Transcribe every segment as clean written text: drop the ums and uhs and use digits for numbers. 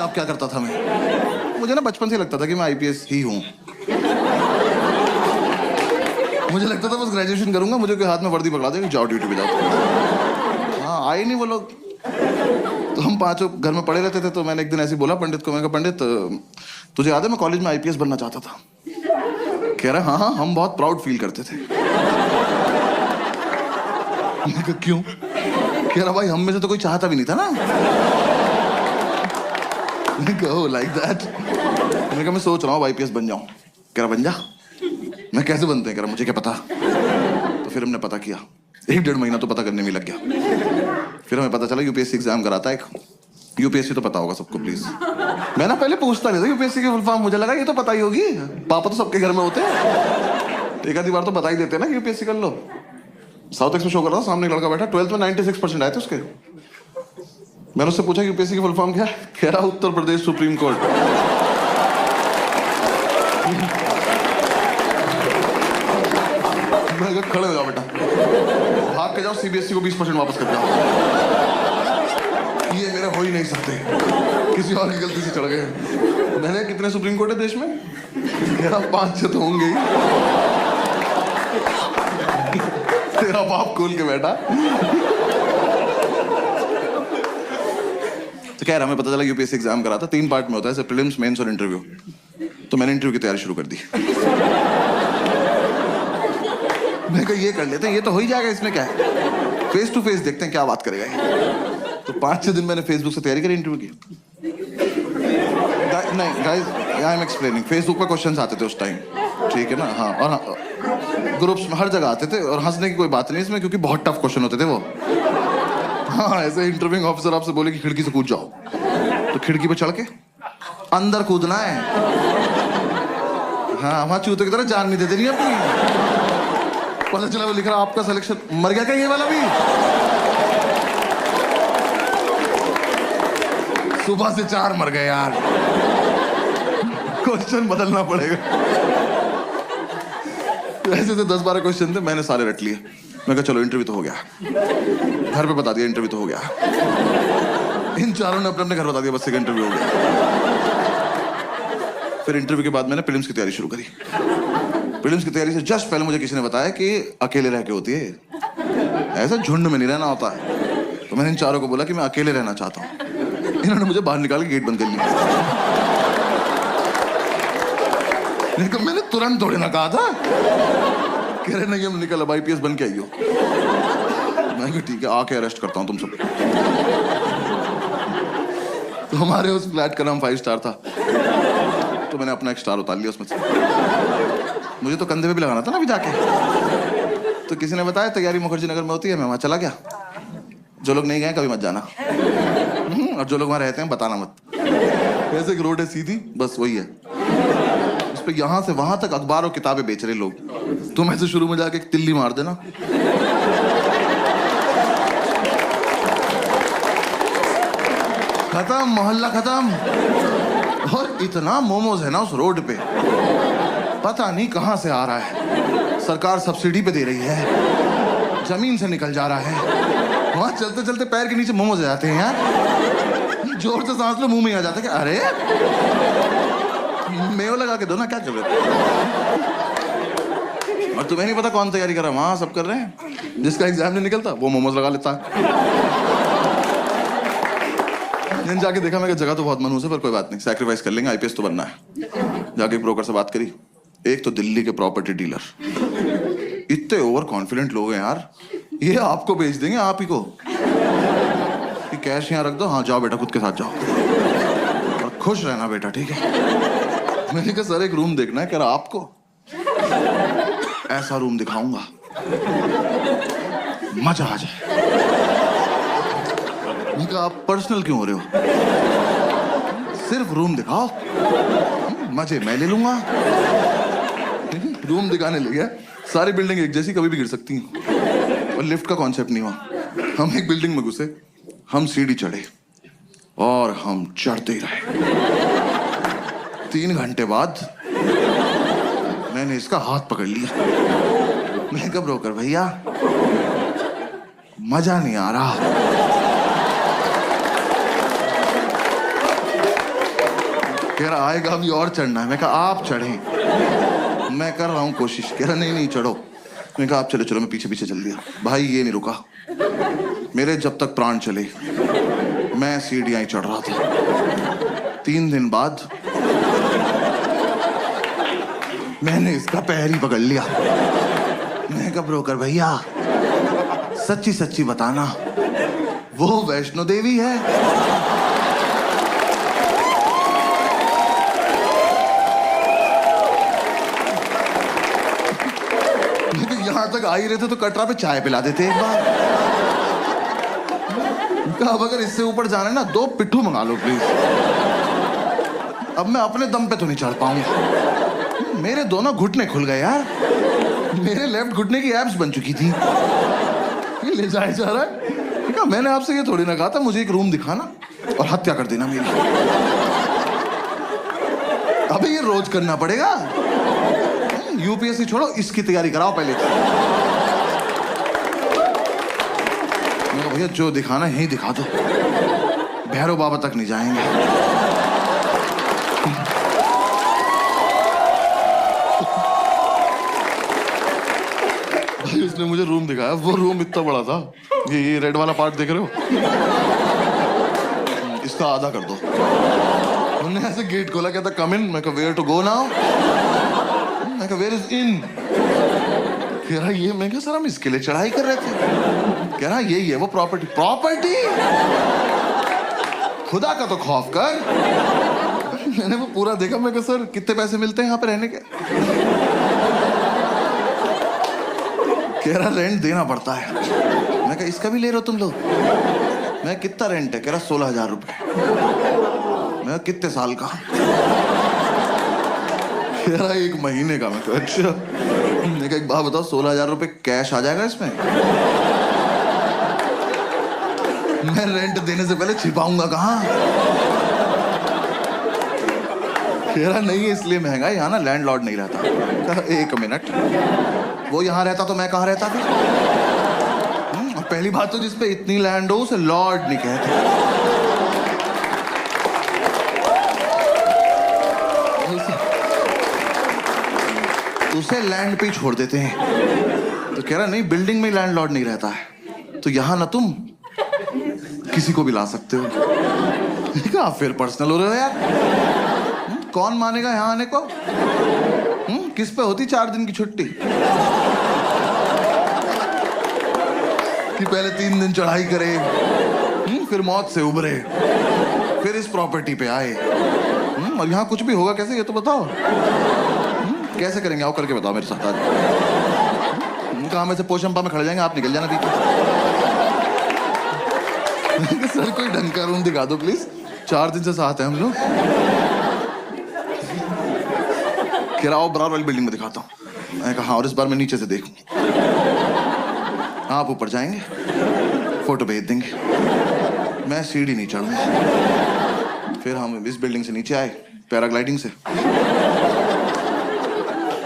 आप क्या करता था मैं? मुझे ना बचपन से लगता था कि मैं आईपीएस ही हूँ। मुझे लगता था बस ग्रेजुएशन करूंगा, मुझे कोई हाथ में वर्दी पकड़ा देगा, जाओ ड्यूटी पे जाओ। हाँ, आए नहीं वो लोग। तो हम पांचों घर में पड़े रहते थे। तो मैंने एक दिन ऐसे ही बोला पंडित को, मैंने कहा पंडित तुझे याद है मैं कॉलेज में आईपीएस बनना चाहता था? कह रहा हाँ हाँ, हम बहुत प्राउड फील करते थे। मैंने कहा क्यों? कह रहा भाई हम में से तो कोई चाहता भी नहीं था ना। मैंने कहा लाइक दैट। मैंने कहा मैं सोच रहा हूँ आईपीएस बन जाऊं। कह रहा बन जा। मैं कैसे बनते हैं? कह रहा मुझे क्या पता। तो फिर हमने पता किया, 1-1.5 महीना तो पता करने में लग गया। फिर हमें पता चला यूपीएससी एग्जाम कराता है एक। यूपीएससी तो पता होगा सबको प्लीज। मैं ना पहले पूछता नहीं था यूपीएससी की फुल फॉर्म, मुझे लगा ये तो पता ही होगी, पापा तो सबके घर में होते हैं, एक आधी बार तो बता ही देते हैं ना कि यूपीएससी कर लो। साउथ एक्स में शो कर रहा था, सामने एक लड़का बैठा, 12th में 96% आए थे उसके। मैंने उससे पूछा यूपीएससी की फुल फॉर्म क्या है? कह रहा उत्तर प्रदेश सुप्रीम कोर्ट। खड़े हो जाओ बेटा, भाग के जाओ, सीबीएसई को 20% वापस कर जाओ। ये मेरे हो ही नहीं सकते, किसी और की गलती से चढ़ गए। मैंने कितने सुप्रीम कोर्ट है देश में? मेरा 5-6 तो होंगे ही। तेरा बाप खोल के बैठा। तो कह रहा हमें पता चला यूपीएससी एग्जाम करा था, 3 पार्ट में होता है, प्रीलिम्स, मेंस और इंटरव्यू। तो मैंने इंटरव्यू की तैयारी शुरू कर दी। मैं कहा ये कर लेते हैं, ये तो हो ही जाएगा, इसमें क्या है, फेस टू फेस देखते हैं क्या बात करेगा ये। तो 5-6 दिन मैंने फेसबुक से तैयारी करी इंटरव्यू की। नहीं guys, I am explaining. Facebook पे क्वेश्चंस आते थे उस टाइम, ठीक है ना? हाँ, और हाँ, ग्रुप्स में हर जगह आते थे, और हंसने की कोई बात नहीं इसमें, क्योंकि बहुत टफ क्वेश्चन होते थे वो। हाँ, ऐसे इंटरव्यूइंग ऑफिसर आपसे बोले कि खिड़की से कूद जाओ, तो खिड़की पे चढ़ के अंदर कूदना है। हाँ, वहां चूते की तरह जान नहीं देते नहीं अपनी। पता चला वो लिख रहा आपका सिलेक्शन, मर गया क्या ये वाला भी? सुबह से 4 मर गए यार। क्वेश्चन बदलना पड़ेगा। ऐसे तो 10-12 क्वेश्चन थे, मैंने सारे रट लिए। मैं कहा चलो इंटरव्यू तो हो गया, घर पे बता दिया इंटरव्यू तो हो गया। इन चारों ने अपने अपने घर बता दिया बस एक इंटरव्यू हो गया। फिर इंटरव्यू के बाद मैंने प्रीलिम्स की तैयारी शुरू करी। प्रीलिम्स की तैयारी से जस्ट पहले मुझे किसी ने बताया कि अकेले रह के होती है, ऐसा झुंड में नहीं रहना होता है। तो मैंने इन चारों को बोला कि मैं अकेले रहना चाहता हूँ। इन्होंने मुझे बाहर निकाल के गेट बंद कर लिया। लेकिन मैंने तुरंत थोड़ी ना कहा था। कह रहे नहीं हम निकल, अब आईपीएस बन के आई हो। मैं कहा ठीक है, आके अरेस्ट करता हूँ तुम सब। तो हमारे उस फ्लैट का नाम 5 स्टार था, तो मैंने अपना एक स्टार उतार लिया उसमें से। मुझे तो कंधे पे भी लगाना था ना अभी जाके। तो किसी ने बताया तैयारी मुखर्जी नगर में होती है, मैं वहां चला गया। जो लोग नहीं गए कभी मत जाना, और जो लोग वहां रहते हैं बताना मत। ऐसे एक रोड है सीधी, बस वही है। उस पे यहां से वहां तक अखबार और किताबें बेच रहे लोग। तुम ऐसे शुरू में जाके एक तिल्ली मार देना, खत्म, मोहल्ला खत्म। और इतना मोमोज है ना उस रोड पे, पता नहीं कहां से आ रहा है। सरकार सब्सिडी पे दे रही है, जमीन से निकल जा रहा है। वहां चलते चलते पैर के नीचे मोमोज आ जाते हैं यार। जोर से सांस लो, मुंह में आ जाता है कि अरे मेव लगा के दो ना, क्या कर रहे हो? और तुम्हें नहीं पता कौन तैयारी कर रहा है, वहां सब कर रहे हैं। जिसका एग्जाम नहीं निकलता वो मोमोज लगा लेता है। जाके देखा, मैं जगह तो बहुत मनहूस है, पर कोई बात नहीं, सैक्रिफाइस कर लेंगे, आईपीएस तो बनना है। जाके ब्रोकर से बात करी, एक तो दिल्ली के प्रॉपर्टी डीलर, इतने ओवर कॉन्फिडेंट लोग हैं यार, ये आपको बेच देंगे आप ही को, कि कैश यहाँ रख दो, हाँ जाओ बेटा खुद के साथ जाओ, और खुश रहना बेटा, ठीक है। मैंने कहा सर एक रूम देखना है। कह रहा आपको ऐसा रूम दिखाऊंगा मजा आ जाए। मैंने कहा आप पर्सनल क्यों हो रहे हो, सिर्फ रूम दिखाओ, मजे मैं ले लूंगा। रूम दिखाने ले गया, सारी बिल्डिंग एक जैसी, कभी भी गिर सकती हैं, और लिफ्ट का कॉन्सेप्ट नहीं हुआ। हम एक बिल्डिंग में घुसे, हम सीढ़ी चढ़े और हम चढ़ते ही रहे। 3 घंटे बाद मैंने इसका हाथ पकड़ लिया। मैं कब ब्रोकर भैया मजा नहीं आ रहा। कह रहा आएगा अभी और चढ़ना है। मैं कहा आप चढ़ें, मैं कर रहा हूँ कोशिश। कह रहा नहीं नहीं चढ़ो। मैं कहा आप चलो चलो। मैं पीछे पीछे चल दिया। भाई ये नहीं रुका मेरे जब तक प्राण चले। मैं सीढ़ियाँ ही चढ़ रहा था। 3 दिन बाद मैंने इसका पैर ही पकड़ लिया। मैं कहा ब्रोकर भैया सच्ची सच्ची बताना, वो वैष्णो देवी है? यहां तक आ ही रहे थे तो कटरा पे चाय पिला देते एक बार। कहा अब अगर इससे ऊपर जाना है ना 2 पिट्ठू मंगा लो प्लीज। अब मैं अपने दम पे तो नहीं चढ़ पाऊंगा। मेरे दोनों घुटने खुल गए यार। मेरे लेफ्ट घुटने की एब्स बन चुकी थी। ये ले जाया जा रहा है। कहा मैंने आपसे ये थोड़ी ना कहा था मुझे एक रूम दिखाना और हत्या कर देना मेरी। अबे ये रोज करना पड़ेगा। यूपीएससी छोड़ो इसकी तैयारी कराओ पहले। भैया जो दिखाना यही दिखा दो, भैरव बाबा तक नहीं जाएंगे। भाई उसने मुझे रूम दिखाया। वो रूम इतना बड़ा था, ये रेड वाला पार्ट देख रहे हो, इसका आधा कर दो। उन्होंने ऐसे गेट खोला, कहता कम इन। मैं कहा वेयर टू गो नाउ? मैं कहा वेयर इज इन? कह रहा ये। मैं कहा सर हम इसके लिए चढ़ाई कर रहे थे। कह रहा यही है वो प्रॉपर्टी। प्रॉपर्टी? खुदा का तो खौफ कर। मैंने वो पूरा देखा। मैं कहा सर कितने पैसे मिलते हैं यहाँ पे रहने के? कह रहा रेंट देना पड़ता है। मैं कहा इसका भी ले रहे हो तुम लोग? मैं कितना रेंट है? कह रहा 16,000 रुपए। मैं कितने साल का? कह रहा 1 महीने का। मैं कहा अच्छा। मैं कहा एक बात बताओ 16,000 रुपए कैश आ जाएगा इसमें? मैं रेंट देने से पहले छिपाऊंगा कहाँ? कह रहा नहीं है इसलिए महंगा है, यहाँ ना लैंडलॉर्ड नहीं रहता। कहा 1 मिनट, वो यहाँ रहता तो मैं कहाँ रहता फिर? और पहली बात तो जिसपे इतनी लैंड हो उसे लॉर्ड नहीं कहते। उसे लैंड पे ही छोड़ देते हैं। तो कह रहा नहीं बिल्डिंग में लैंडलॉर्ड नहीं रहता है, तो यहाँ ना तुम किसी को भी ला सकते हो। कहा फिर पर्सनल हो रहे हो यार। कौन मानेगा यहाँ आने को? किस पे होती 4 दिन की छुट्टी कि पहले 3 दिन चढ़ाई करे, फिर मौत से उबरे, फिर इस प्रॉपर्टी पे आए। और यहाँ कुछ भी होगा कैसे ये तो बताओ। कैसे करेंगे? आओ करके बताओ मेरे साथ आज। कहा में से पोशंपा में खड़े जाएंगे, आप निकल जाना पीछे। सर कोई ढंग का रूम दिखा दो प्लीज, 4 दिन से साथ हैं हम लोग। कह रहा आओ बराबर वाली बिल्डिंग में दिखाता हूँ। मैं कहा और इस बार मैं नीचे से देखूं। आप ऊपर जाएंगे, फोटो भेज देंगे, मैं सीढ़ी नहीं चढ़ूंगा। फिर हम इस बिल्डिंग से नीचे आए पैराग्लाइडिंग से।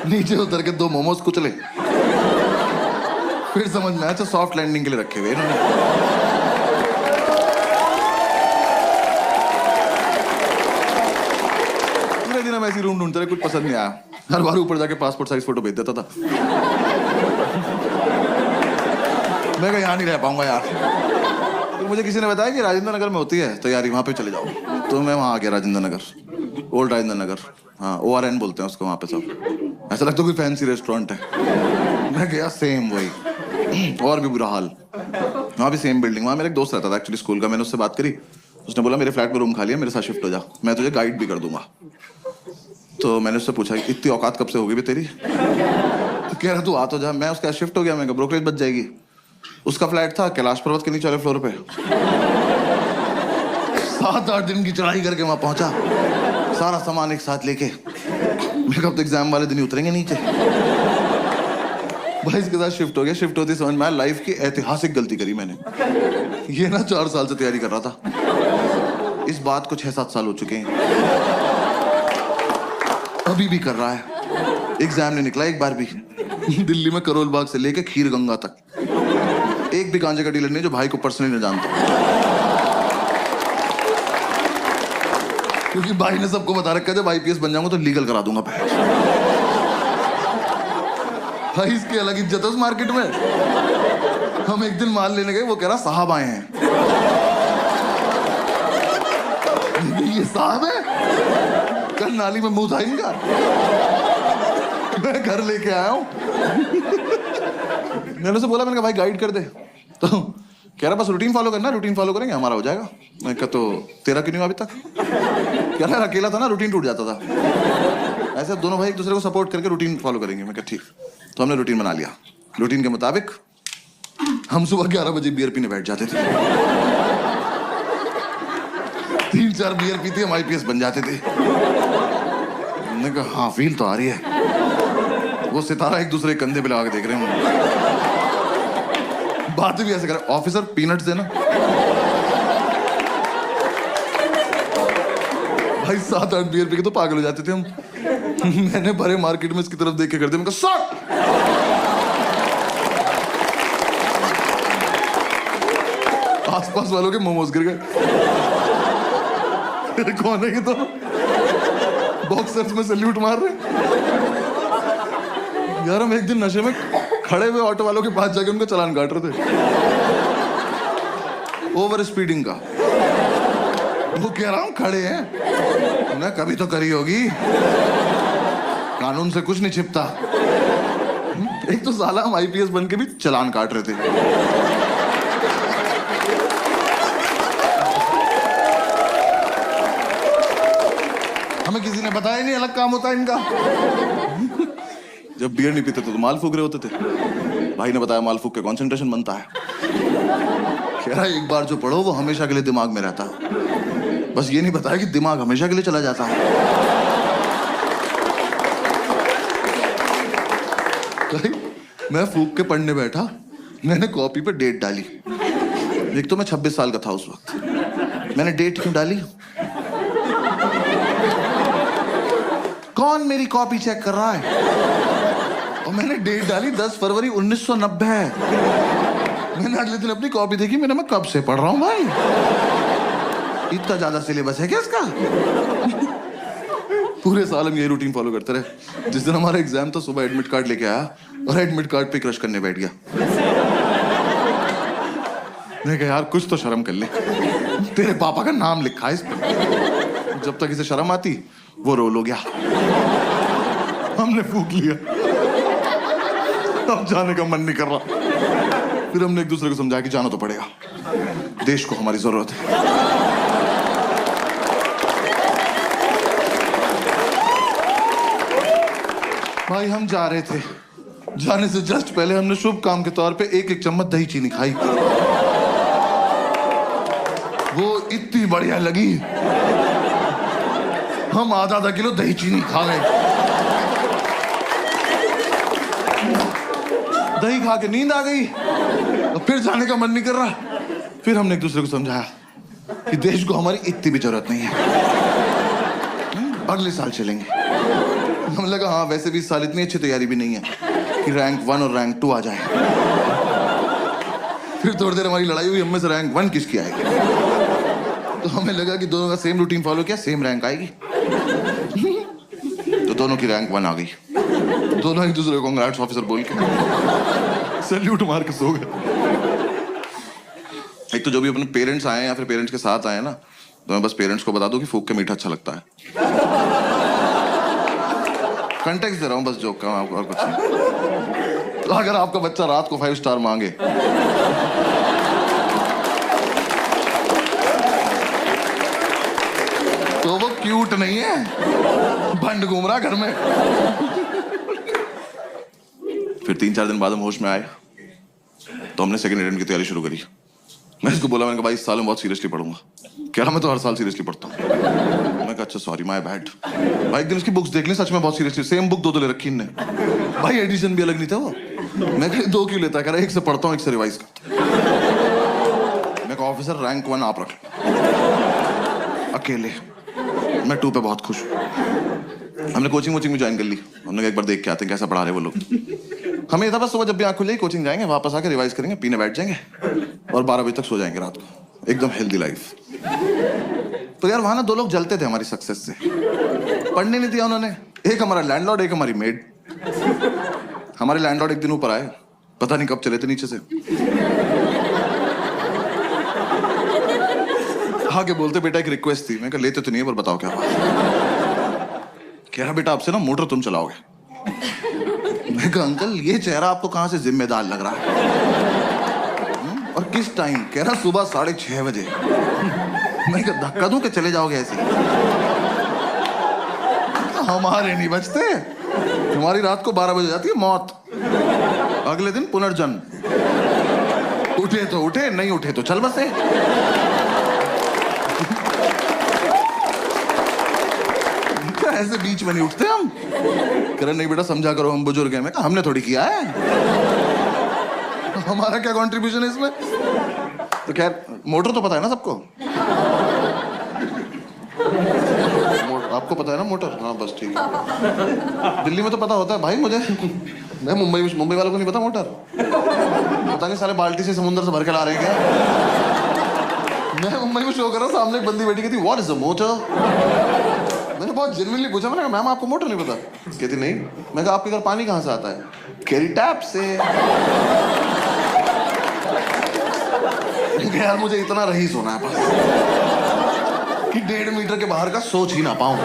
नीचे उतर के 2 मोमोज कुचले। फिर समझ में आया अच्छा सॉफ्ट लैंडिंग के लिए रखे हुए इन्होंने। पूरे दिन हम ऐसी रूम ढूंढते रहे, कुछ पसंद नहीं आया। हर बार ऊपर जाके पासपोर्ट साइज फोटो भेज देता था। मैं कहा यहाँ नहीं रह पाऊंगा यार। तो मुझे किसी ने बताया कि राजेंद्र नगर में होती है तैयारी, वहां पे चले जाओ। तो मैं वहां आ गया, राजेंद्र नगर, ओल्ड राजेंद्र नगर। हाँ ORN बोलते हैं उसको वहां पे सब। ऐसा लगता है कोई फैंसी रेस्टोरेंट है। मैं गया सेम वही, और भी बुरा हाल। वहाँ भी सेम बिल्डिंग। वहाँ मेरा एक दोस्त रहता था एक्चुअली स्कूल का। मैंने उससे बात करी, उसने बोला मेरे फ्लैट में रूम खाली है, मेरे साथ शिफ्ट हो जा, मैं तुझे गाइड भी कर दूंगा। तो मैंने उससे पूछा इतनी औकात कब से होगी भी तेरी? तो कह रहा तू आ तो जा। मैं उसके साथ शिफ्ट हो गया। मैं ब्रोकरेज बच जाएगी। उसका फ्लैट था कैलाश पर्वत के नीचे वाले फ्लोर पे। 7-8 दिन की चढ़ाई करके वहां पहुंचा, सारा सामान एक साथ लेके। मेरे कब तो एग्जाम वाले दिन ही उतरेंगे नीचे। भाई इसके साथ शिफ्ट हो गया। शिफ्ट होती समझ में आया लाइफ की ऐतिहासिक गलती करी मैंने। ये ना 4 साल से तैयारी कर रहा था, इस बात को 6-7 साल हो चुके हैं। अभी भी कर रहा है। एग्जाम नहीं निकला एक बार भी। दिल्ली में करोल बाग से लेके खीर गंगा तक एक भी गांजे का डीलर नहीं जो भाई को पर्सनली न जानता। क्योंकि भाई ने सबको बता रखा है जब आईपीएस बन जाऊंगा तो लीगल करा दूंगा भाई इसकी अलग इज्जत है उस मार्केट में। हम एक दिन माल लेने गए, वो कह रहा साहब आए हैं। ये साहब है? कल नाली में मुंह था इनका। मैं घर लेके आया हूं। मैंने उसे बोला, मैंने कहा भाई गाइड कर दे, तो कह रहा बस रूटीन फॉलो करना, रूटीन फॉलो करेंगे हमारा हो जाएगा। मैं कहा तो तेरा क्यों नहीं हुआ अभी तक? कह रहा अकेला था ना, रूटीन टूट जाता था। ऐसे दोनों भाई एक दूसरे को सपोर्ट करके रूटीन फॉलो करेंगे। मैं कहा ठीक। तो हमने रूटीन बना लिया। रूटीन के मुताबिक हम सुबह 11 बजे बियर पीने बैठ जाते थे। 3-4 बियर पीते हम आईपीएस बन जाते थे। मैंने कहा हाँ फील तो आ रही है। वो सितारा एक दूसरे के कंधे पे लगा के देख रहे हैं। बातें भी ऐसे कर, ऑफिसर पीनट्स देना। भाई 7-8 बियर पी के तो पागल हो जाते थे हम। मैंने भरे मार्केट में इसकी तरफ देख के कर दिया। मैं कहा शॉट। आसपास वालों के मोमोज गिर गए। कौन है ये? तो बॉक्सर्स में सैल्यूट मार रहे। यार हम एक दिन नशे में खड़े हुए ऑटो वालों के पास जाके उनका चालान काट रहे थे, ओवर स्पीडिंग का। वो कह रहा हूं खड़े हैं ना, कभी तो करी होगी, कानून से कुछ नहीं छिपता। एक तो साला हम आईपीएस बन के भी चालान काट रहे थे। हमें किसी ने बताया नहीं अलग काम होता है इनका। जब बियर नहीं पीते तो माल फूक रहे होते थे। भाई ने बताया माल फूक के कंसंट्रेशन बनता है। कह रहा एक बार जो पढ़ो वो हमेशा के लिए दिमाग में रहता है। बस ये नहीं बताया कि दिमाग हमेशा के लिए चला जाता है। मैं फूक के पढ़ने बैठा, मैंने कॉपी पे डेट डाली। एक तो मैं 26 साल का था उस वक्त। मैंने डेट क्यों डाली? कौन मेरी कॉपी चेक कर रहा है? और मैंने डेट डाली 10 फरवरी 1990। मैंने अगले दिन अपनी कॉपी देखी, मैंने मैं कब से पढ़ रहा हूं भाई? इतना ज्यादा सिलेबस है क्या इसका? पूरे साल हम ये रूटीन फॉलो करते रहे। जिस दिन हमारा एग्जाम था सुबह एडमिट कार्ड लेके आया और एडमिट कार्ड पे क्रश करने बैठ गया। मैंने कहा यार कुछ तो शर्म कर ले, तेरे पापा का नाम लिखा है इस पर। जब तक इसे शर्म आती वो रोल हो गया। हमने फूक लिया, अब जाने का मन नहीं कर रहा। फिर हमने एक दूसरे को समझाया कि जाना तो पड़ेगा, देश को हमारी जरूरत है। भाई हम जा रहे थे, जाने से जस्ट पहले हमने शुभ काम के तौर पे 1-1 चम्मच दही चीनी खाई। वो इतनी बढ़िया लगी, हम आधा किलो दही चीनी खा गए। दही खा के नींद आ गई, और फिर जाने का मन नहीं कर रहा। फिर हमने एक दूसरे को समझाया कि देश को हमारी इतनी भी जरूरत नहीं है, अगले साल चलेंगे। हमें लगा हाँ वैसे भी इस साल इतनी अच्छी तैयारी भी नहीं है कि रैंक 1 और रैंक 2 आ जाए। फिर थोड़ी देर हमारी लड़ाई हुई, हम में से रैंक 1 किसकी आएगी। तो हमें लगा कि दोनों का सेम रूटीन फॉलो किया, सेम रैंक आएगी। तो दोनों की रैंक 1 आ गई। दोनों एक दूसरे को कांग्रेट्स ऑफिसर बोल के सैल्यूट मार के सो गए। एक तो जो भी अपने पेरेंट्स आए या फिर पेरेंट्स के साथ आए ना, तो मैं बस पेरेंट्स को बता दूं कि फूक के मीठा अच्छा लगता है। कंटेक्स्ट दे रहा हूं बस जोक का, और कुछ नहीं। तो अगर आपका बच्चा रात को 5 स्टार मांगे तो वो क्यूट नहीं है, भंड घूम रहा घर में। फिर 3-4 दिन बाद हम होश में आए, तो हमने सेकंड अटेम्प्ट की तैयारी शुरू करी। मैं इसको बोला, मैंने कहा भाई इस साल मैं बहुत सीरियसली पढ़ूंगा। कह रहा मैं तो हर साल सीरियसली पढ़ता हूँ। मैं कहा अच्छा सॉरी माय बैड। भाई एक दिन उसकी बुक्स देख ली, सच में बहुत सीरियसली सेम बुक 2 ले रखी इनने। भाई एडिशन भी अलग नहीं था वो। मैं कहा 2 क्यों लेता? कह रहा 1 से पढ़ता हूँ 1 से रिवाइज करता हूँ। मैं कहा ऑफिसर रैंक 1 आप रख अकेले, मैं 2 पे बहुत खुश हूँ। हमने कोचिंग में ज्वाइन कर ली। हमने एक बार देख के आते हैं कैसा पढ़ा रहे वो लोग। हमें ये था बस सुबह जब भी आँख खुलेगी कोचिंग जाएंगे, वापस आके रिवाइज करेंगे, पीने बैठ जाएंगे और 12 बजे तक सो जाएंगे रात को। एकदम हेल्दी लाइफ। तो यार वहां ना दो लोग जलते थे हमारी सक्सेस से, पढ़ने नहीं दिया उन्होंने। एक हमारा लैंडलॉर्ड, एक हमारी मेड। हमारे लैंडलॉर्ड एक दिन ऊपर आए, पता नहीं कब चले थे नीचे से, आगे बोलते बेटा एक रिक्वेस्ट थी। मैं कहा लेते तो नहीं है पर बताओ क्या बात। कह रहा बेटा आपसे ना मोटर तुम चलाओगे। मैं कहा अंकल ये चेहरा आपको कहां से जिम्मेदार लग रहा है और किस टाइम? कह रहा सुबह 6:30 बजे। मैं कहा धक्का दूं कि चले जाओगे ऐसे? हमारे नहीं बचते, हमारी रात को 12 बजे जाती है मौत, अगले दिन पुनर्जन्म। उठे तो उठे, नहीं उठे तो चल बसे। ऐसे बीच में नहीं उठते हम। कह रहे नहीं बेटा समझा करो हम बुजुर्ग हैं। मैं कहा हमने थोड़ी किया है, हमारा क्या कंट्रीब्यूशन है इसमें? तो खैर मोटर तो पता है ना सबको, आपको पता है ना मोटर? हाँ बस ठीक है। दिल्ली में तो पता होता है भाई मुझे, मैं मुंबई वालों को नहीं पता मोटर। पता नहीं साले बाल्टी से समुद्र से भर के ला रहे हैं क्या? मैं मुंबई में शो कर रहा हूँ, सामने एक बंदी बैठी कहती व्हाट इज अ मोटर। मैंने बहुत जेन्युइनली पूछा, मैंने कहा मैम आपको मोटर नहीं पता? कहती नहीं। मैं कहा आपके घर पानी कहाँ से आता है? कह रही टैप से। यार मुझे इतना रईस होना है बस कि 1.5 मीटर के बाहर का सोच ही ना पाऊं।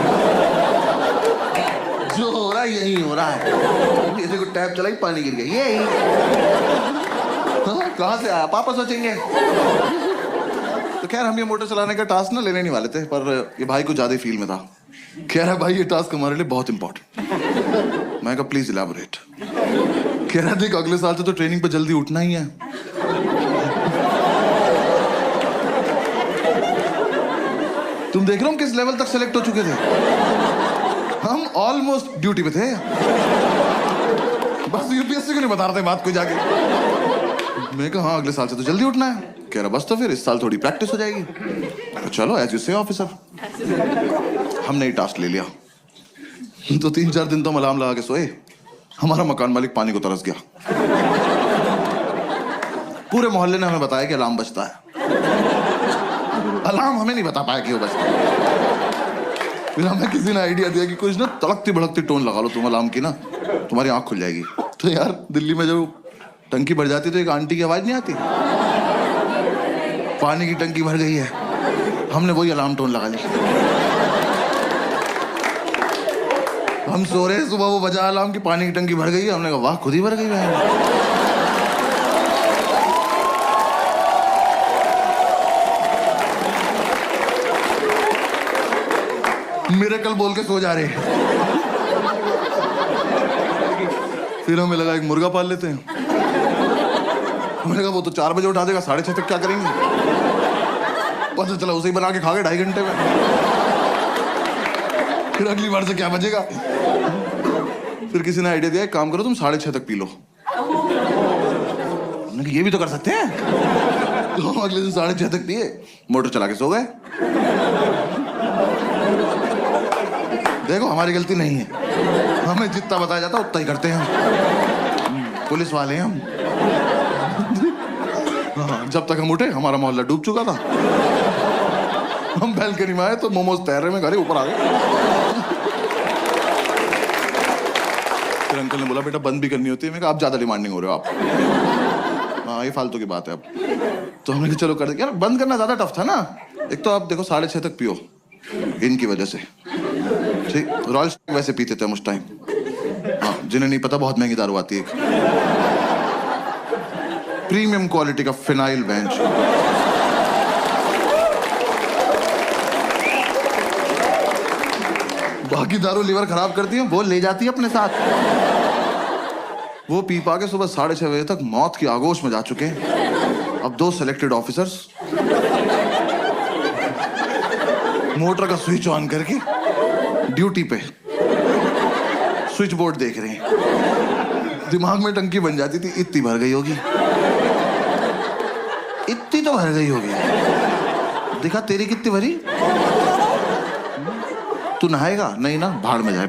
जो हो रहा है यही हो रहा है। ये देखो टैप चलाई पानी गिर गया, यही। कहाँ से आया पापा सोचेंगे। तो खैर हम ये मोटर चलाने का टास्क ना लेने नहीं वाले थे, पर ये भाई को ज्यादा फील में था। कह रहा भाई ये टास्क हमारे लिए बहुत इंपॉर्टेंट। मैं कहा प्लीज इलैबोरेट। कह रहा देख अगले साल से तो ट्रेनिंग पे जल्दी उठना ही है। तुम देख रहे हो किस लेवल तक सेलेक्ट हो चुके थे? हम ऑलमोस्ट ड्यूटी पे थे, बस यूपीएससी को नहीं बता रहे थे बात को जाके। मैं कहा हाँ अगले साल से तो जल्दी उठना है। कह रहा बस तो फिर इस साल थोड़ी प्रैक्टिस हो जाएगी। तो चलो एज यू से ऑफिसर। हमने ये टास्क ले लिया तो 3-4 दिन तो हम अलार्म लगा के सोए। हमारा मकान मालिक पानी को तरस गया। पूरे मोहल्ले ने हमें बताया कि अलार्म बजता है। अलार्म हमें नहीं बता पाया कि वो बजता है। फिर हमें किसी ने आइडिया दिया कि कुछ ना तड़कती भड़कती टोन लगा लो तुम अलार्म की ना, तुम्हारी आंख खुल जाएगी। तो यार दिल्ली में जब टंकी भर जाती तो एक आंटी की आवाज नहीं आती, पानी की टंकी भर गई है। हमने वही अलार्म टोन लगा ली। हम सो रहे, सुबह वो बजा अलार्म की पानी की टंकी भर गई है। हमने कहा वाह खुद ही भर गई है। मिरेकल बोल के सो जा रहे। फिर हमें लगा एक मुर्गा पाल लेते हैं। हमने कहा वो तो 4 बजे उठा देगा, 6:30 तक क्या करेंगे? पता चला उसे ही बना के खा गए 2.5 घंटे में। फिर अगली बार से क्या बचेगा? फिर किसी ने आइडिया दिया एक काम करो तुम 6:30 तक पी लो। हमने कहा ये भी तो कर सकते हैं। तो हम अगले दिन 6:30 तक पिए, मोटर चला के सो गए। देखो हमारी गलती नहीं है, हमें जितना बताया जाता उतना ही करते हैं हम। पुलिस वाले हैं हम। हाँ, जब तक हम उठे हमारा मोहल्ला डूब चुका था। हम बैल्कनी में आए तो मोमोज तैर रहे में घरे ऊपर आ गए। फिर अंकल ने बोला बेटा बंद भी करनी होती है। मैं कहा आप ज्यादा डिमांडिंग हो रहे हो आप। हाँ ये फालतू की बात है अब। तो हमने कहा चलो कर दे। यार बंद करना ज्यादा टफ था ना। एक तो आप देखो 6:30 तक पियो इनकी वजह से। ठीक रॉयल वैसे पीते थे हम उस टाइम। हाँ जिन्हें नहीं पता बहुत महंगी दारू आती है, प्रीमियम क्वालिटी का फिनाइल बेंच। बाकी दारू लीवर खराब करती है, वो ले जाती है अपने साथ। वो पी पा के सुबह 6:30 बजे तक मौत की आगोश में जा चुके हैं। अब 2 सिलेक्टेड ऑफिसर्स मोटर का स्विच ऑन करके ड्यूटी पे स्विच बोर्ड देख रहे हैं। दिमाग में टंकी बन जाती थी इतनी भर गई होगी, इतनी तो भर गई होगी। देखा तेरी कितनी भरी? तू नहाएगा? नहीं ना, भाड़ में जाए।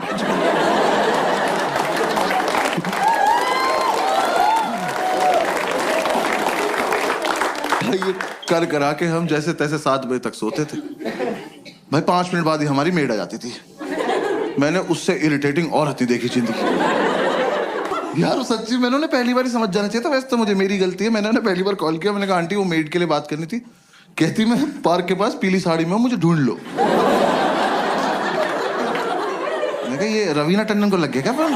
ये कर करा के हम जैसे तैसे 7 बजे तक सोते थे। भाई 5 मिनट बाद ही हमारी मेड आ जाती थी। मैंने उससे इरिटेटिंग और हती देखी जिंदगी। यार सच्ची मैंने उन्हें पहली बार ही समझ जाना चाहिए था। वैसे तो मुझे मेरी गलती है, मैंने उन्हें पहली बार कॉल किया, मैंने कहा आंटी वो मेड के लिए बात करनी थी। कहती मैं पार्क के पास पीली साड़ी में हूं, मुझे ढूंढ लो। मैं कहा ये रवीना टंडन को लग गया क्या फिर?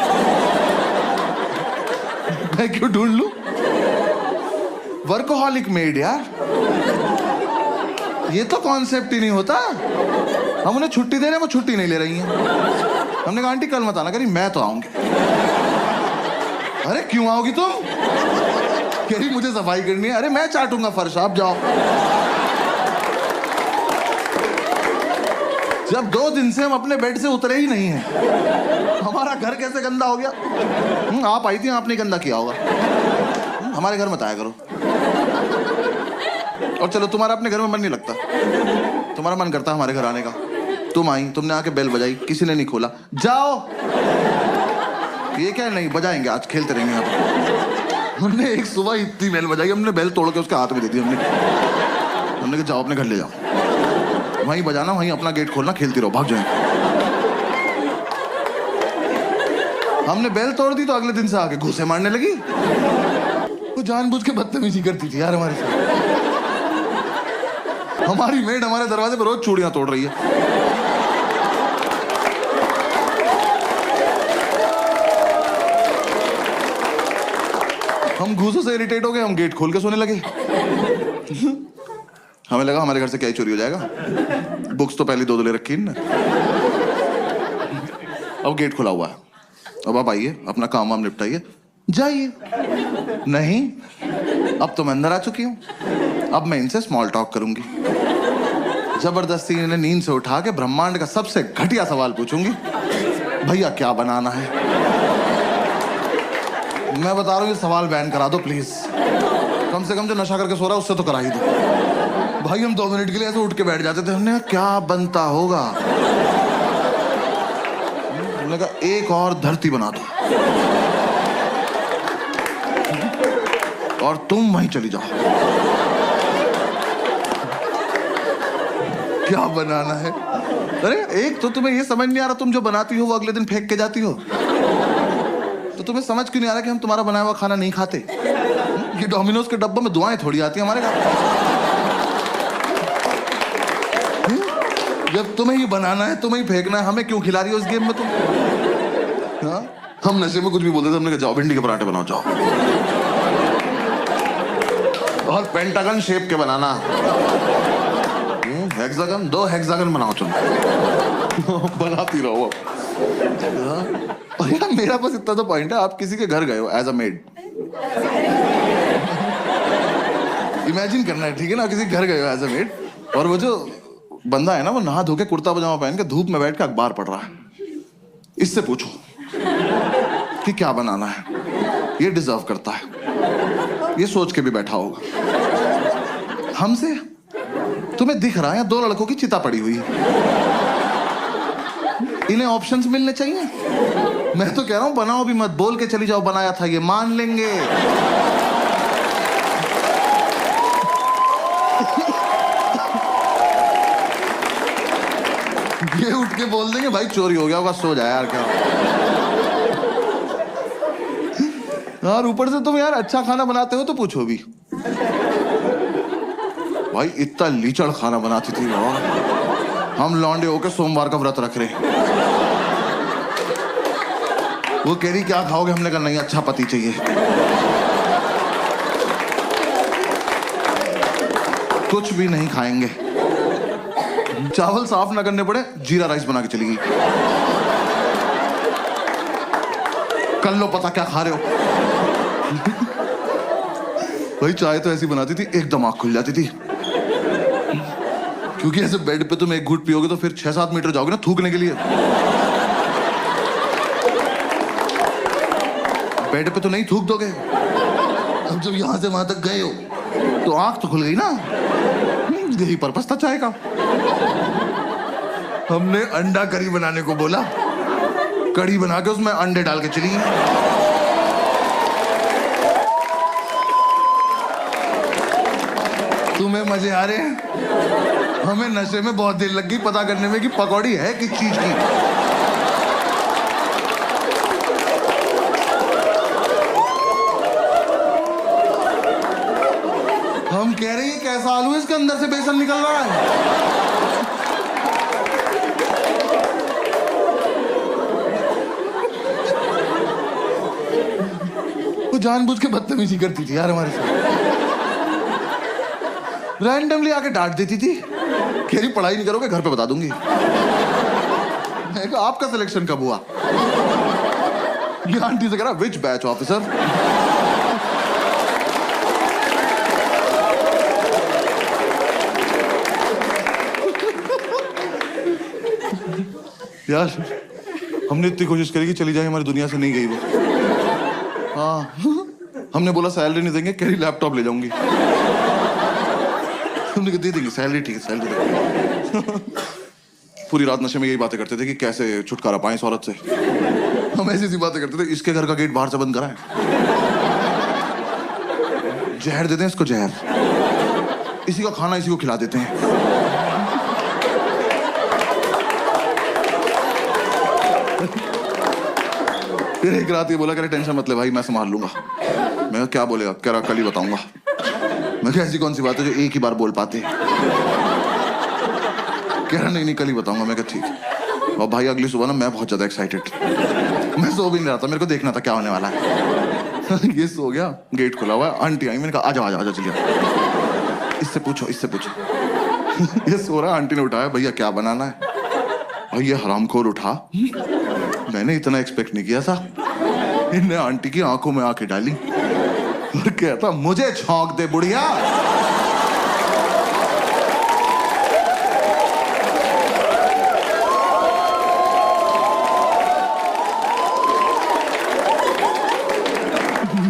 मैं क्यों ढूंढ लूं? वर्कोहॉलिक मेड यार, ये तो कॉन्सेप्ट ही नहीं होता। हम उन्हें छुट्टी दे रहे हैं, वो छुट्टी नहीं ले रही हैं। हमने कहा आंटी कल मत आना, करी मैं तो आऊंगी। अरे क्यों आओगी तुम? कह रही मुझे सफाई करनी है। अरे मैं चाटूंगा फर्श, आप जाओ। जब 2 दिन से हम अपने बेड से उतरे ही नहीं हैं, हमारा घर कैसे गंदा हो गया? आप आई थी, आपने गंदा किया होगा। हमारे घर मत आया करो। और चलो तुम्हारा अपने घर में मन नहीं लगता, तुम्हारा मन करता हमारे घर आने का। तुम आई, तुमने आके बेल बजाई, किसी ने नहीं खोला, जाओ। ये क्या नहीं बजाएंगे, आज खेलते रहेंगे यहाँ पर। हमने एक सुबह इतनी बेल बजाई, हमने बेल तोड़ के उसके हाथ में दे दी। हमने कहा जाओ अपने घर ले जाओ, वहीं बजाना, वहीं अपना गेट खोलना, खेलती रहो, भाग जाए। हमने बेल तोड़ दी तो अगले दिन से आके घूसे मारने लगी। वो जानबूझ के बदतमीजी करती थी यार हमारे साथ। हमारी मेड हमारे दरवाजे पर रोज चूड़ियां तोड़ रही है। हम घूसों से इरिटेट हो गए, हम गेट खोल के सोने लगे। हमें लगा हमारे घर से क्या ही चोरी हो जाएगा, बुक्स तो पहले 2 ले रखी है ना। अब गेट खुला हुआ है, अब आप आइए, अपना काम वाम निपटाइए, जाइए। नहीं, अब तो मैं अंदर आ चुकी हूँ, अब मैं इनसे स्मॉल टॉक करूंगी। जबरदस्ती इन्हें नींद से उठा के ब्रह्मांड का सबसे घटिया सवाल पूछूंगी, भैया क्या बनाना है? मैं बता रहा हूँ ये सवाल बैन करा दो प्लीज। कम से कम जो नशा करके सो रहा है उससे तो करा ही दो। भाई हम 2 मिनट के लिए ऐसे उठ के बैठ जाते थे, हमने कहा क्या बनता होगा? हमने कहा एक और धरती बना दो और तुम वहीं चली जाओ। क्या बनाना है? अरे एक तो तुम्हें ये समझ नहीं आ रहा, तुम जो बनाती हो वो अगले दिन फेंक के जाती हो, तो तुम्हें समझ क्यों नहीं आ रहा कि हम तुम्हारा बनाया हुआ खाना नहीं खाते? ये डोमिनोज के डब्बों में दुआएं थोड़ी आती है हमारे घर। जब तुम्हें ही बनाना है, तुम्हें ही फेंकना है, हमें क्यों खिला रही हो इस गेम में तुम? हाँ? हम नशे में कुछ भी बोलते थे, हमने कहा जाओ भिंडी के पराठे बनाओ जाओ, और पेंटागन शेप के बनाना। हेक्सागन, 2 हेक्सागन बनाओ तुम। बनाती रहो। और यार मेरा बस इतना तो पॉइंट है, आप किसी के घर गए हो एज अ मेड, इमेजिन करना है, ठीक है ना? किसी के घर गए हो एज अ मेड, और वो जो बंदा है ना, वो नहा धो के कुर्ता पजामा पहन के धूप में बैठ के अखबार पढ़ रहा है। इससे पूछो कि क्या बनाना है, ये डिजर्व करता है, ये सोच के भी बैठा होगा। हमसे तुम्हें दिख रहा है 2 लड़कों की चिता पड़ी हुई है, इन्हें ऑप्शंस मिलने चाहिए। मैं तो कह रहा हूं बनाओ भी मत, बोल के चली जाओ बनाया था, ये मान लेंगे। ये उठ के बोल देंगे भाई चोरी हो गया होगा, सो जाए यार। क्या यार ऊपर से तुम यार अच्छा खाना बनाते हो तो पूछो भी। भाई इतना लीचड़ खाना बनाती थी वो, हम लौंडे होके सोमवार का व्रत रख रहे। वो कह रही क्या खाओगे, हमने कहा नहीं अच्छा पति चाहिए। कुछ भी नहीं खाएंगे, चावल साफ ना करने पड़े जीरा राइस बना के चली गई। कर लो पता क्या खा रहे हो। भाई चाय तो ऐसी बनाती थी एकदम आंख खुल जाती थी, क्योंकि ऐसे बेड पे तुम एक घूंट पियोगे तो फिर 6-7 मीटर जाओगे ना थूकने के लिए। बेड पे तो नहीं थूक दोगे, अब जब यहां से वहां तक गए हो तो आंख तो खुल गई ना। यही पर्पस था चाय का। हमने अंडा करी बनाने को बोला, कड़ी बना के उसमें अंडे डाल के चली गई। तुम्हें मजे आ रहे हैं? हमें नशे में बहुत देर लग गई पता करने में कि पकौड़ी है किस चीज की। हम कह रहे हैं कैसा आलू है, इसके अंदर से बेसन निकल रहा है। वो जानबूझ के बदतमीजी करती थी यार हमारे साथ, रैंडमली आके डांट देती थी, कह रही पढ़ाई नहीं करोगे घर पे बता दूंगी। मैं कहा आपका सिलेक्शन कब हुआ? ये आंटी से कह रहा विच बैच ऑफिसर। यार हमने इतनी कोशिश करी कि चली जाए, हमारी दुनिया से नहीं गई वो। हाँ हमने बोला सैलरी नहीं देंगे, कह रही लैपटॉप ले जाऊंगी। हमने कहा दे देंगे सैलरी, ठीक है सैलरी देंगे। पूरी रात नशे में यही बातें करते थे कि कैसे छुटकारा पाएं इस औरत से। हम ऐसी बातें करते थे, इसके घर का गेट बाहर से बंद कराएं, जहर देते हैं इसको जहर, इसी का खाना इसी को खिला देते हैं। फिर एक रात ये बोला कह रहे टेंशन मत ले भाई मैं संभाल लूंगा। मैं क्या बोलेगा? कह रहा कल ही बताऊंगा। मैं कहा ऐसी कौन सी बात है जो एक ही बार बोल पाते? कह रहा नहीं कल ही बताऊंगा। मैं कहा ठीक। और भाई अगली सुबह ना मैं बहुत ज्यादा एक्साइटेड, मैं सो भी नहीं रहा था, मेरे को देखना था क्या होने वाला है। ये सो गया, गेट खुला हुआ है, आंटी आई, मैंने कहा आ जाओ चलिए, इससे पूछो। ये सो रहा, आंटी ने उठाया, भैया क्या बनाना है? और ये हरामखोर उठा, मैंने इतना एक्सपेक्ट नहीं किया था। इनने आंटी की आंखों में आंखें डाली और कहता मुझे छौंक दे बुढ़िया।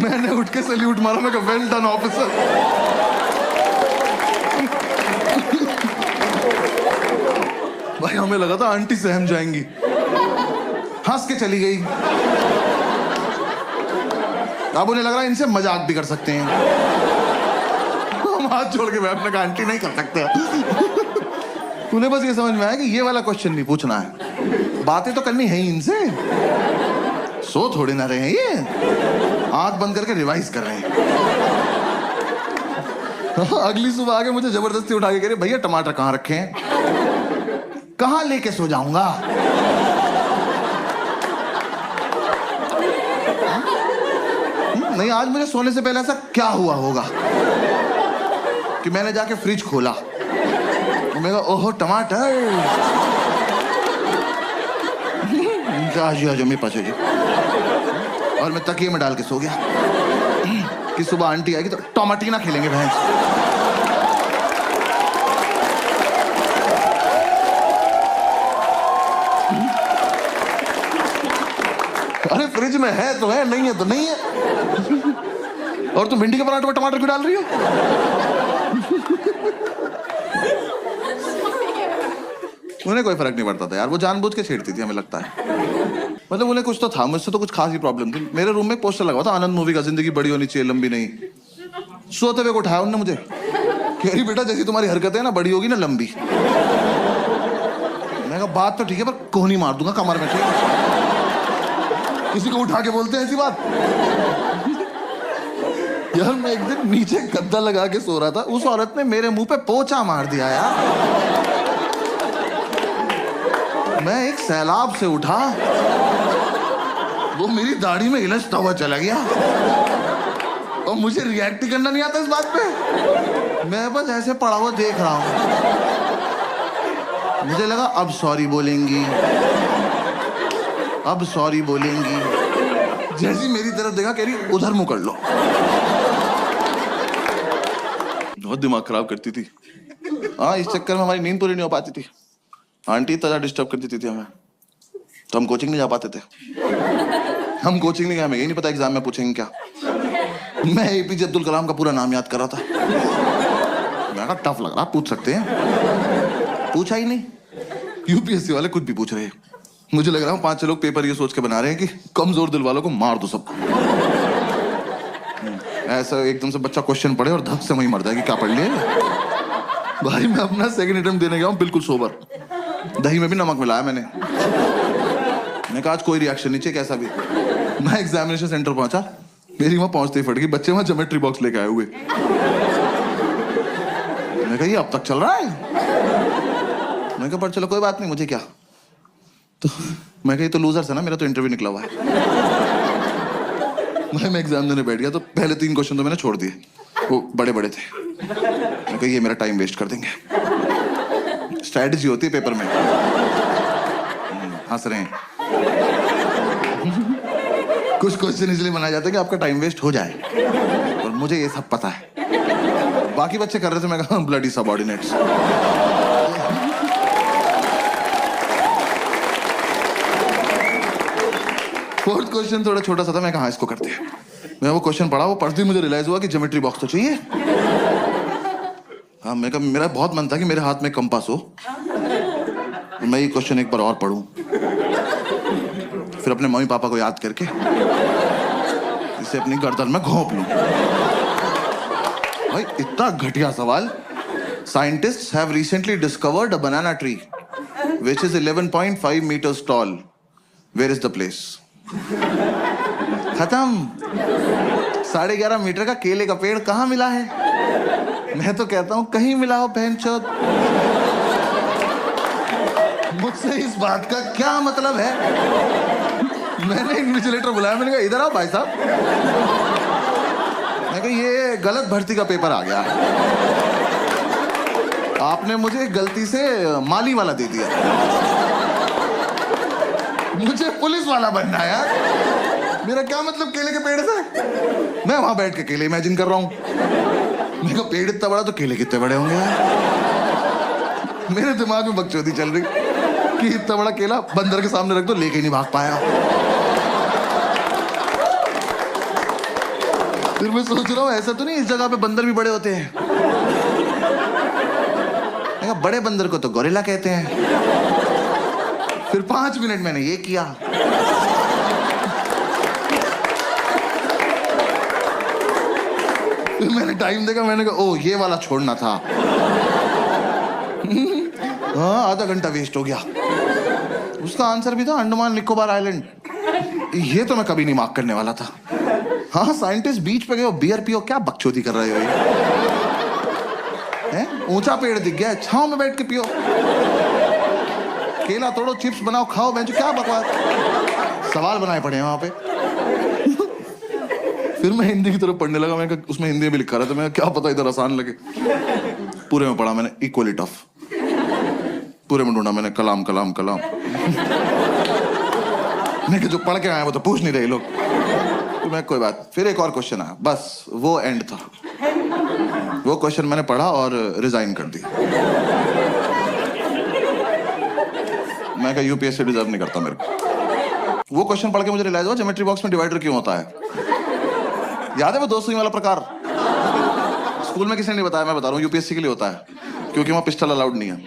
मैंने उठ के सैल्यूट मारा, मैं कहा वेल डन ऑफिसर। भाई हमें लगा था आंटी सहम जाएंगी, हंस के चली गई। अब उन्हें लग रहा है इनसे मजाक भी कर सकते हैं। हम हाथ जोड़ के बैठने का आंटी नहीं कर सकते। उन्हें बस ये समझ में आया कि ये वाला क्वेश्चन नहीं पूछना है, बातें तो करनी है ही इनसे। सो थोड़े ना रहे हैं ये, आंख बंद करके रिवाइज कर रहे हैं। अगली सुबह आके मुझे जबरदस्ती उठा के कह रहे भैया टमाटर कहाँ रखे हैं? कहाँ लेके सो जाऊंगा? नहीं आज मुझे सोने से पहले ऐसा क्या हुआ होगा कि मैंने जाके फ्रिज खोला, मैं कहा ओहो टमाटर, मेरे पास जी, और मैं तकिए में डाल के सो गया कि सुबह आंटी आएगी तो टमाटीना खेलेंगे भैंस। अरे फ्रिज में है तो है, नहीं है तो नहीं है। और तुम भिंडी के पराठे में टमाटर क्यों डाल रही हो? उन्हें कोई फर्क नहीं पड़ता था यार, वो जानबूझ के छेड़ती थी हमें लगता है। मतलब उन्हें कुछ तो था, मुझसे तो कुछ खास ही प्रॉब्लम थी। मेरे रूम में एक पोस्टर लगा हुआ था आनंद मूवी का, जिंदगी बड़ी होनी चाहिए लंबी नहीं। सोते हुए को उठाया उन्होंने मुझे, कह रही बेटा जैसी तुम्हारी हरकत है ना बड़ी होगी ना लंबी। मैं कहा बात तो ठीक है पर कोहनी मार दूंगा कमर में, ठीक है? किसी को उठा के बोलते हैं ऐसी बात? यार मैं एक दिन नीचे गद्दा लगा के सो रहा था, उस औरत ने मेरे मुंह पे पोंछा मार दिया यार। मैं एक सैलाब से उठा, वो मेरी दाढ़ी में इलझता हुआ चला गया और मुझे रिएक्ट करना नहीं आता इस बात पे। मैं बस ऐसे पड़ा हुआ देख रहा हूं। मुझे लगा अब सॉरी बोलेंगी, अब सॉरी बोलेंगी। जैसी मेरी तरफ देखा कह रही उधर मुंह कर लो। बहुत दिमाग खराब करती थी। हाँ इस चक्कर में हमारी नींद पूरी नहीं हो पाती थी। आंटी इतना डिस्टर्ब कर देती थी हमें, तो हम कोचिंग नहीं जा पाते थे। हम कोचिंग नहीं गए, हमें यही नहीं पता एग्जाम में पूछेंगे क्या। मैं एपीजे अब्दुल कलाम का पूरा नाम याद कर रहा था। मैं कहा टफ लग रहा, पूछ सकते हैं। पूछा ही नहीं। यूपीएससी वाले कुछ भी पूछ रहे हैं। मुझे लग रहा है 5-6 लोग पेपर ये सोच के बना रहे हैं कि कमजोर दिल वालों को मार दो सबको। ऐसा एकदम से बच्चा क्वेश्चन पढ़े और धक से वहीं मर जाएगी, क्या पढ़ लिया? भाई मैं अपना सेकंड अटेम्प्ट देने गया हूँ बिल्कुल सोबर, दही में भी नमक मिलाया मैंने कहा आज कोई रिएक्शन नहीं चाहिए कैसा भी। मैं एग्जामिनेशन सेंटर पहुंचा, मेरी वहां पहुंचते ही फट गई, बच्चे वहां ज्योमेट्री बॉक्स लेके आए हुए। मैं कहा ये अब तक चल रहा है? मैं कहा पर चलो कोई बात नहीं, मुझे क्या। तो मैं कहा ये तो लूजर्स है ना, मेरा तो इंटरव्यू निकला हुआ है। मैं एग्जाम देने बैठ गया तो पहले 3 क्वेश्चन तो मैंने छोड़ दिए, वो बड़े बड़े थे। मैं कहा ये मेरा टाइम वेस्ट कर देंगे। स्ट्रैटेजी होती है पेपर में। हंस रहे हैं। कुछ क्वेश्चन इसलिए बनाए जाते हैं कि आपका टाइम वेस्ट हो जाए, और मुझे ये सब पता है। बाकी बच्चे कर रहे थे, मैं कहा ब्लडी सबऑर्डिनेट्स। फोर्थ क्वेश्चन थोड़ा छोटा सा था, मैं कहा इसको करते हैं। मैं वो क्वेश्चन पढ़ा, वो पढ़ते ही मुझे रियलाइज हुआ कि ज्योमेट्री बॉक्स तो चाहिए। हाँ, मैं कहा मेरा बहुत मन था कि मेरे हाथ में कंपास हो, मैं ये क्वेश्चन एक बार और पढ़ूं, फिर अपने मम्मी पापा को याद करके इसे अपनी गर्दन में घोंप लूं। भाई इतना घटिया सवाल। Scientists have recently discovered a banana tree which is 11.5 meters tall. Where is the place? खत्म। 11.5 मीटर का केले का पेड़ कहाँ मिला है? मैं तो कहता हूं कहीं मिला हो बहनचोद। मुझसे इस बात का क्या मतलब है? मैंने इन्विजिलेटर बुलाया, मैंने कहा इधर आओ भाई साहब। मैं कहा ये गलत भर्ती का पेपर आ गया, आपने मुझे गलती से माली वाला दे दिया, मुझे पुलिस वाला बनना है यार। मेरा क्या मतलब केले के पेड़ से? मैं वहां बैठ के केले इमेजिन कर रहा हूं। मेरे को पेड़ इतना बड़ा तो केले कितने बड़े होंगे यार। मेरे दिमाग में बकचोदी चल रही कि इतना बड़ा केला बंदर के सामने रख दो, लेके नहीं भाग पाया। फिर मैं सोच रहा हूँ ऐसा तो नहीं इस जगह पे बंदर भी बड़े होते हैं? बड़े बंदर को तो गोरिल्ला कहते हैं। फिर 5 मिनट मैंने ये किया। फिर मैंने टाइम देखा, मैंने कहा ओ ये वाला छोड़ना था। हाँ, आधा घंटा वेस्ट हो गया। उसका आंसर भी था अंडमान निकोबार आइलैंड। ये तो मैं कभी नहीं मार्क करने वाला था। हाँ, साइंटिस्ट बीच पे गए हो, बियर पियो, क्या बकचोदी कर रहे हो ये? ऊंचा पेड़ दिख गया, छांव में बैठ के पियो। केला तोड़ो, चिप्स बनाओ, खाओ। बेंचो, क्या बकवास सवाल बनाए पड़े हैं वहां पे। फिर मैं हिंदी की तरफ पढ़ने लगा, मैं उसमें हिंदी में भी लिखा रहा था, मैं क्या पता इधर आसान लगे। पूरे में पढ़ा मैंने इक्वली टफ, पूरे में ढूंढा मैंने कलाम कलाम कलाम। मैं जो पढ़ के आया वो तो पूछ नहीं रहे लोग। तो मैं कोई बात, फिर एक और क्वेश्चन आया, बस वो एंड था। वो क्वेश्चन मैंने पढ़ा और रिजाइन कर दिया। मैं कहा यूपीएससी डिजर्व नहीं करता मेरे को। वो क्वेश्चन पढ़ के मुझे रियलाइज हुआ ज्योमेट्री बॉक्स में डिवाइडर क्यों होता है। याद है वो 2 सुई वाला प्रकार? स्कूल में किसी ने नहीं बताया, मैं बता रहा हूँ, यूपीएससी के लिए होता है, क्योंकि वहां पिस्टल अलाउड नहीं है।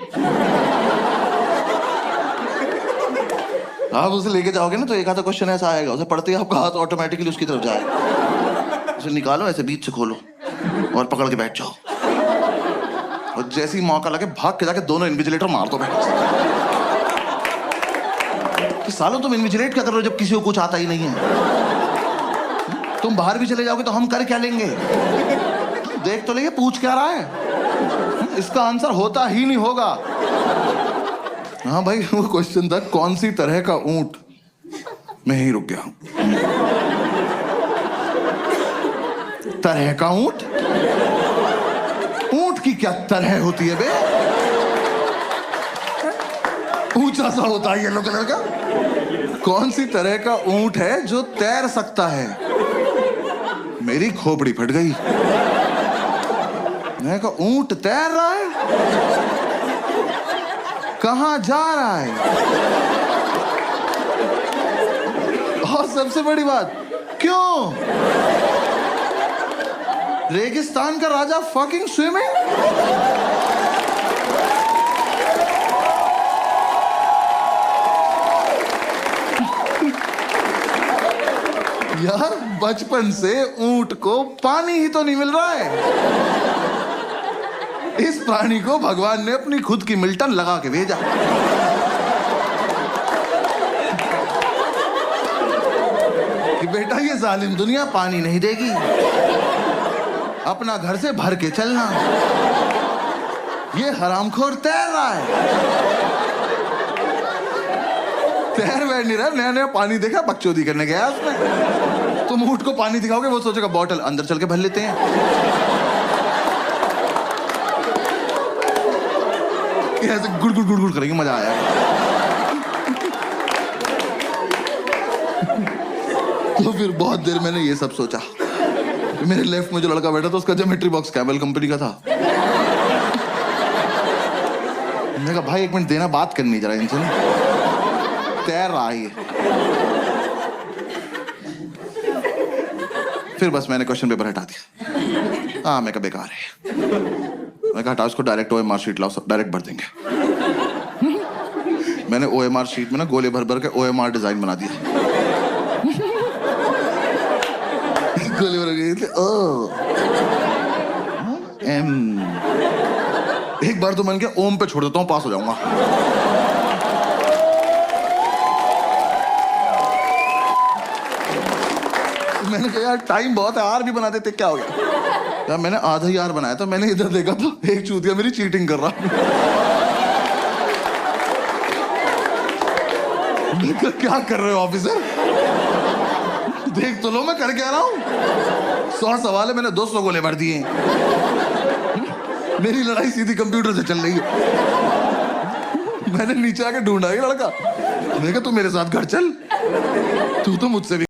आप उसे लेके जाओगे ना तो एक आधा क्वेश्चन ऐसा आएगा, उसे पढ़ते ही आपका हाथ ऑटोमेटिकली उसकी तरफ जाएगा। उसे निकालो, ऐसे बीच से खोलो और पकड़ के बैठ जाओ, और जैसे ही मौका लगे भाग के जाके दोनों इन्विजिलेटर मार दो। कि सालों तुम इन्विजिलेट क्या कर रहे हो जब किसी को कुछ आता ही नहीं है? तुम बाहर भी चले जाओगे तो हम कर क्या लेंगे? देख तो लेंगे पूछ क्या रहा है, इसका आंसर होता ही नहीं होगा। हाँ भाई, वो क्वेश्चन था कौन सी तरह का ऊंट। मैं यहीं रुक गया। तरह का ऊंट? ऊंट की क्या तरह होती है बे? ऊंचा सा होता है येलो कलर का। कौन सी तरह का ऊंट है जो तैर सकता है? मेरी खोपड़ी फट गई। मैं कहा ऊंट तैर रहा है, कहां जा रहा है? और सबसे बड़ी बात, क्यों? रेगिस्तान का राजा फकिंग स्विमिंग? यार बचपन से ऊंट को पानी ही तो नहीं मिल रहा है। इस प्राणी को भगवान ने अपनी खुद की मिल्टन लगा के भेजा। कि बेटा ये जालिम दुनिया पानी नहीं देगी, अपना घर से भर के चलना। ये हरामखोर तैर रहा है, तैर बैठ नहीं रहा, नया नया पानी देखा बकचोदी करने गया उसने। तुम ऊंट को पानी दिखाओगे, वो सोचेगा बॉटल अंदर चल के भर लेते हैं। ऐसे गुड़ गुड़ गुड़ गुड़ करेंगे, मजा आया। तो फिर बहुत देर मैंने ये सब सोचा। मेरे लेफ्ट में जो लड़का बैठा था उसका ज्योमेट्री बॉक्स कैमल कंपनी का था। मैंने कहा भाई 1 मिनट देना, बात करनी जरा इनसे। तैर रहा है ये। फिर बस मैंने क्वेश्चन पेपर हटा दिया। हाँ मैं कहा बेकार है। मैं कहा हटा उसको, डायरेक्ट OMR शीट लाओ, डायरेक्ट भर देंगे। मैंने OMR शीट में ना गोले भर भर के OMR डिजाइन बना दिया। गोले भर के ओ एम। एक बार तो मन के ओम पे छोड़ देता हूँ, पास हो जाऊंगा। मैंने कहा यार टाइम बहुत है, आर भी बना देते, क्या हो गया यार। मैंने आधा ही आर बनाया था। मैंने इधर देखा तो एक चूतिया मेरी चीटिंग कर रहा। क्या कर रहे हो ऑफिसर, देख तो लो मैं कर क्या रहा हूँ। 100 सवाल है, मैंने 200 गोले भर दिए। मेरी लड़ाई सीधी कंप्यूटर से चल रही है। मैंने नीचे आके ढूंढा ये लड़का। मैंने कहा तू मेरे साथ घर चल, तू तो मुझसे भी